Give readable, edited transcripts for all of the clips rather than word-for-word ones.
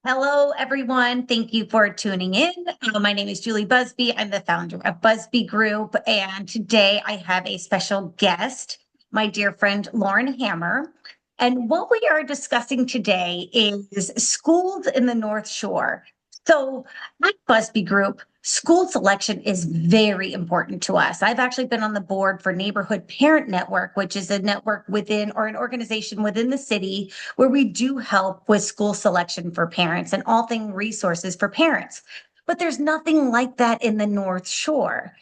Hello, everyone. Thank you for tuning in. My name is Julie Busby. I'm the founder of Busby Group, and today I have a special guest, my dear friend Lauren Hammer. And what we are discussing today is schools in the North Shore. So, at Busby Group, school selection is very important to us. I've actually been on the board for Neighborhood Parent Network, which is a network within or an organization within the city where we do help with school selection for parents and all thing resources for parents. But there's nothing like that in the North Shore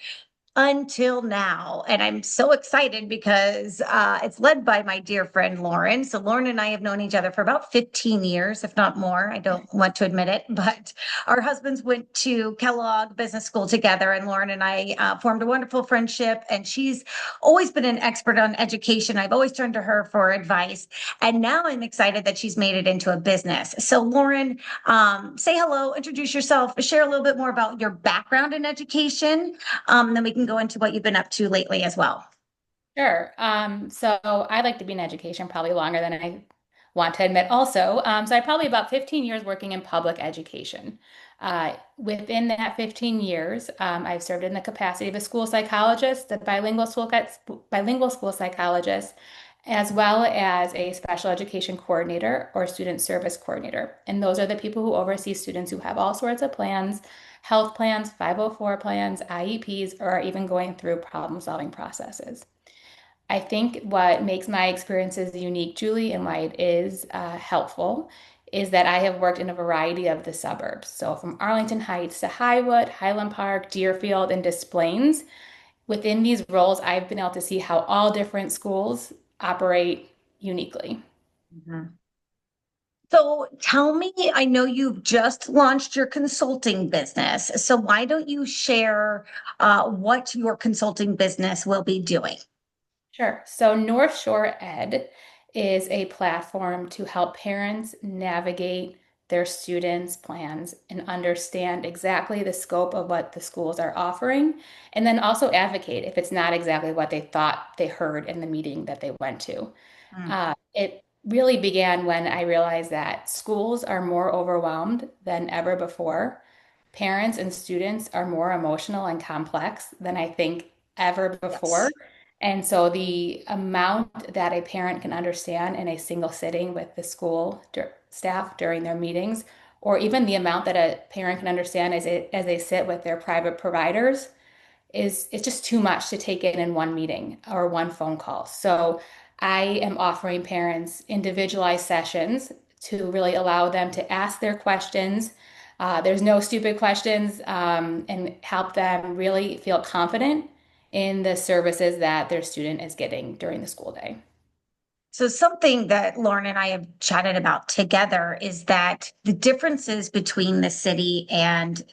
until now. And I'm so excited because it's led by my dear friend Lauren. So, Lauren and I have known each other for about 15 years, if not more. I don't want to admit it, but our husbands went to Kellogg Business School together, and Lauren and I formed a wonderful friendship. And she's always been an expert on education. I've always turned to her for advice. And now I'm excited that she's made it into a business. So, Lauren, say hello, introduce yourself, share a little bit more about your background in education, then we can go into what you've been up to lately as well. Sure. So I like to be in education probably longer than I want to admit also. So I probably about 15 years working in public education. Within that 15 years, I've served in the capacity of a school psychologist, a bilingual school psychologist, as well as a special education coordinator or student service coordinator. And those are the people who oversee students who have all sorts of plans, health plans, 504 plans, IEPs, or are even going through problem-solving processes. I think what makes my experiences unique, Julie, and why it is helpful is that I have worked in a variety of the suburbs. So from Arlington Heights to Highwood, Highland Park, Deerfield, and Des Plaines. Within these roles, I've been able to see how all different schools operate uniquely. Mhm. So tell me, I know you've just launched your consulting business. So why don't you share what your consulting business will be doing? Sure. So North Shore Ed is a platform to help parents navigate their students' plans and understand exactly the scope of what the schools are offering, and then also advocate if it's not exactly what they thought they heard in the meeting that they went to. Mm. It really began when I realized that schools are more overwhelmed than ever before. Parents and students are more emotional and complex than I think ever before. Yes. And so the amount that a parent can understand in a single sitting with the school staff during their meetings, or even the amount that a parent can understand as they sit with their private providers, is it's just too much to take in one meeting or one phone call. So I am offering parents individualized sessions to really allow them to ask their questions. There's no stupid questions, and help them really feel confident in the services that their student is getting during the school day. So something that Lauren and I have chatted about together is that the differences between the city and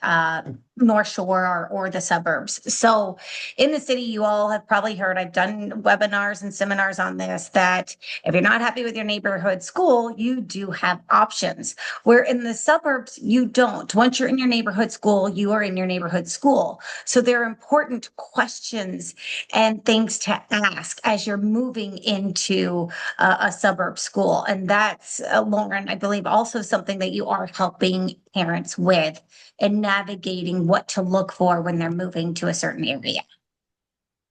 North Shore or the suburbs. So in the city, you all have probably heard, I've done webinars and seminars on this, that if you're not happy with your neighborhood school, you do have options. Where in the suburbs, you don't. Once you're in your neighborhood school, you are in your neighborhood school. So there are important questions and things to ask as you're moving into a suburb school. And that's, Lauren, I believe, also something that you are helping parents with and navigating what to look for when they're moving to a certain area.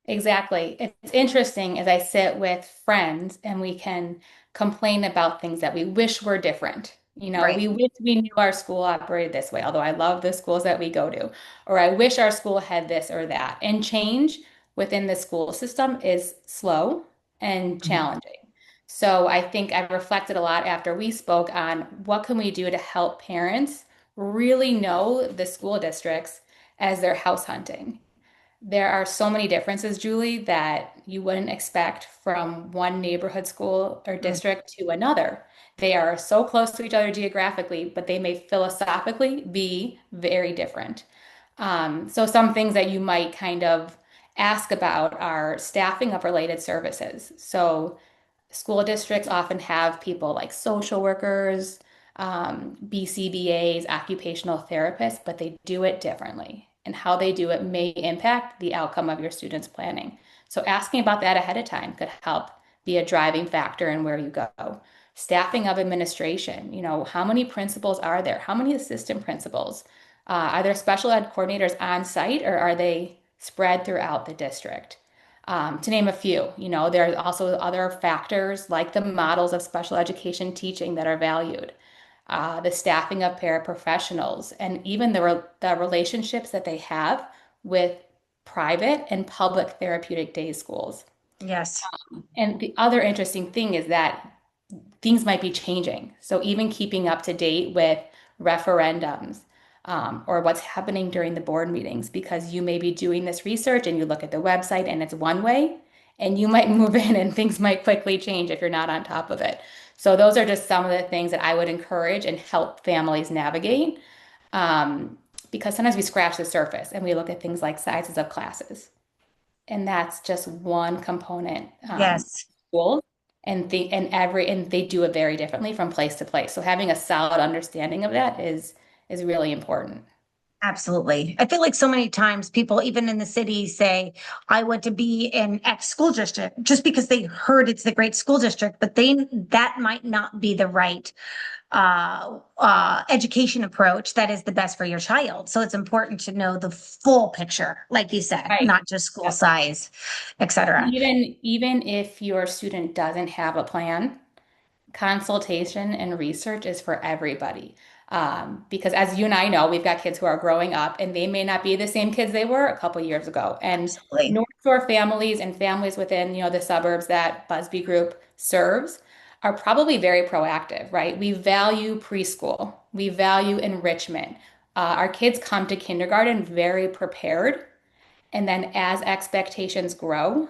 Exactly. It's interesting as I sit with friends and we can complain about things that we wish were different. Right. We wish we knew our school operated this way, although I love the schools that we go to, or I wish our school had this or that. And change within the school system is slow and Mhm. challenging. So I think I reflected a lot after we spoke on what can we do to help parents really know the school districts as they're house hunting. There are so many differences, Julie, that you wouldn't expect from one neighborhood school or Mm. district to another. They are so close to each other geographically, but they may philosophically be very different. So some things that you might kind of ask about are staffing of related services. So school districts often have people like social workers, BCBAs, occupational therapists, but they do it differently. And how they do it may impact the outcome of your students' planning. So asking about that ahead of time could help be a driving factor in where you go. staffing of administration. How many principals are there? How many assistant principals? Are there special ed coordinators on site, or are they spread throughout the district? To name a few, there are also other factors like the models of special education teaching that are valued, the staffing of paraprofessionals, and even the relationships that they have with private and public therapeutic day schools. Yes. And the other interesting thing is that things might be changing. So even keeping up to date with referendums, or what's happening during the board meetings, because you may be doing this research and you look at the website and it's one way, and you might move in and things might quickly change if you're not on top of it. So those are just some of the things that I would encourage and help families navigate. Um, because sometimes we scratch the surface and we look at things like sizes of classes, and that's just one component. Yes. School, and they do it very differently from place to place. So having a solid understanding of that is really important. Absolutely. I feel like so many times people, even in the city, say, I want to be in X school district just because they heard it's the great school district, but that might not be the right education approach that is the best for your child. So it's important to know the full picture, like you said, Right. not just school Yep. size, et cetera. Even if your student doesn't have a plan, consultation and research is for everybody. Because as you and I know, we've got kids who are growing up and they may not be the same kids they were a couple years ago. And Absolutely. North Shore families and families within, the suburbs that Busby Group serves are probably very proactive, right? We value preschool. We value enrichment. Our kids come to kindergarten very prepared. And then as expectations grow,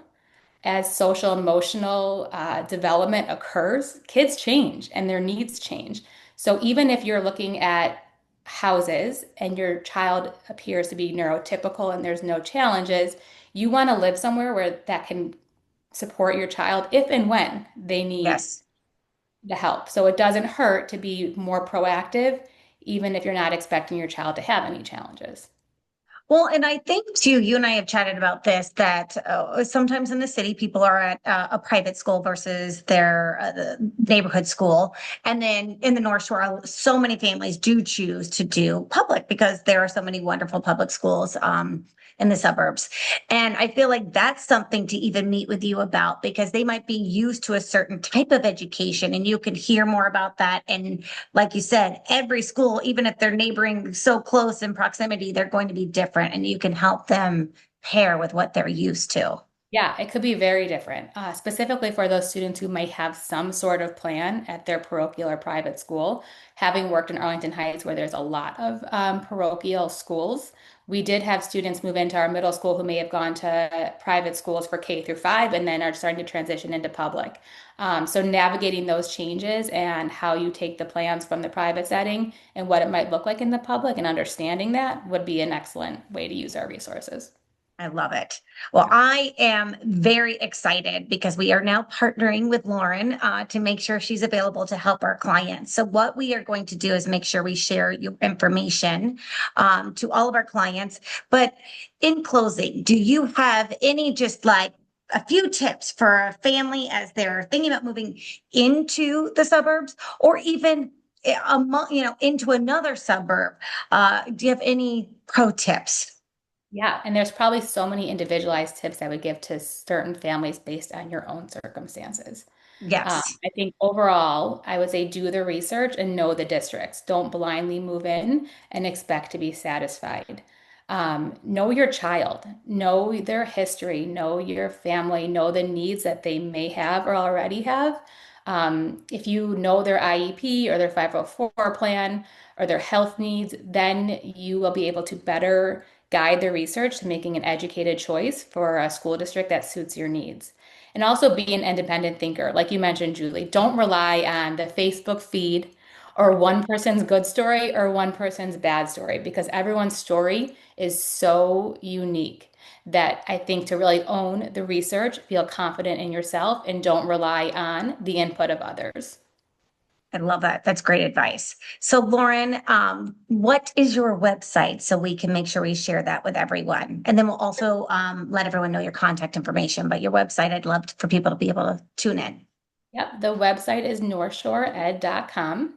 as social emotional development occurs, kids change and their needs change. So even if you're looking at houses and your child appears to be neurotypical and there's no challenges, you want to live somewhere where that can support your child if and when they need Yes. the help. So it doesn't hurt to be more proactive, even if you're not expecting your child to have any challenges. Well, and I think too, you and I have chatted about this, that sometimes in the city, people are at a private school versus their the neighborhood school. And then in the North Shore, so many families do choose to do public because there are so many wonderful public schools in the suburbs. And I feel like that's something to even meet with you about, because they might be used to a certain type of education and you can hear more about that. And like you said, every school, even if they're neighboring so close in proximity, they're going to be different and you can help them pair with what they're used to. Yeah, it could be very different, specifically for those students who might have some sort of plan at their parochial or private school. Having worked in Arlington Heights, where there's a lot of parochial schools, we did have students move into our middle school who may have gone to private schools for K through 5 and then are starting to transition into public. So navigating those changes and how you take the plans from the private setting and what it might look like in the public and understanding that would be an excellent way to use our resources. I love it. Well, I am very excited because we are now partnering with Lauren to make sure she's available to help our clients. So what we are going to do is make sure we share your information to all of our clients. But in closing, do you have any just like a few tips for a family as they're thinking about moving into the suburbs or even into another suburb? Do you have any pro tips? Yeah, and there's probably so many individualized tips I would give to certain families based on your own circumstances. Yes. I think overall, I would say do the research and know the districts. Don't blindly move in and expect to be satisfied. Know your child, know their history, know your family, know the needs that they may have or already have. If you know their IEP or their 504 plan or their health needs, then you will be able to better guide the research to making an educated choice for a school district that suits your needs. And also be an independent thinker. Like you mentioned, Julie, don't rely on the Facebook feed or one person's good story or one person's bad story, because everyone's story is so unique that I think to really own the research, feel confident in yourself, and don't rely on the input of others. I love that. That's great advice. So, Lauren, what is your website so we can make sure we share that with everyone? And then we'll also let everyone know your contact information. But your website, I'd love for people to be able to tune in. Yep, the website is northshoreed.com.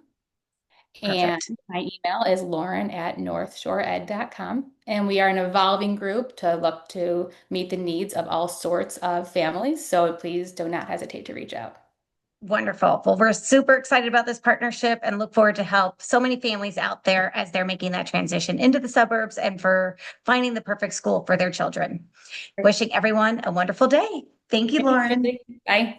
And Perfect. my email is lauren@northshoreed.com. And we are an evolving group to look to meet the needs of all sorts of families. So please do not hesitate to reach out. Wonderful. Well, we're super excited about this partnership and look forward to help so many families out there as they're making that transition into the suburbs and for finding the perfect school for their children. Wishing everyone a wonderful day. Thank you, Thanks, Lauren. Julie. Bye.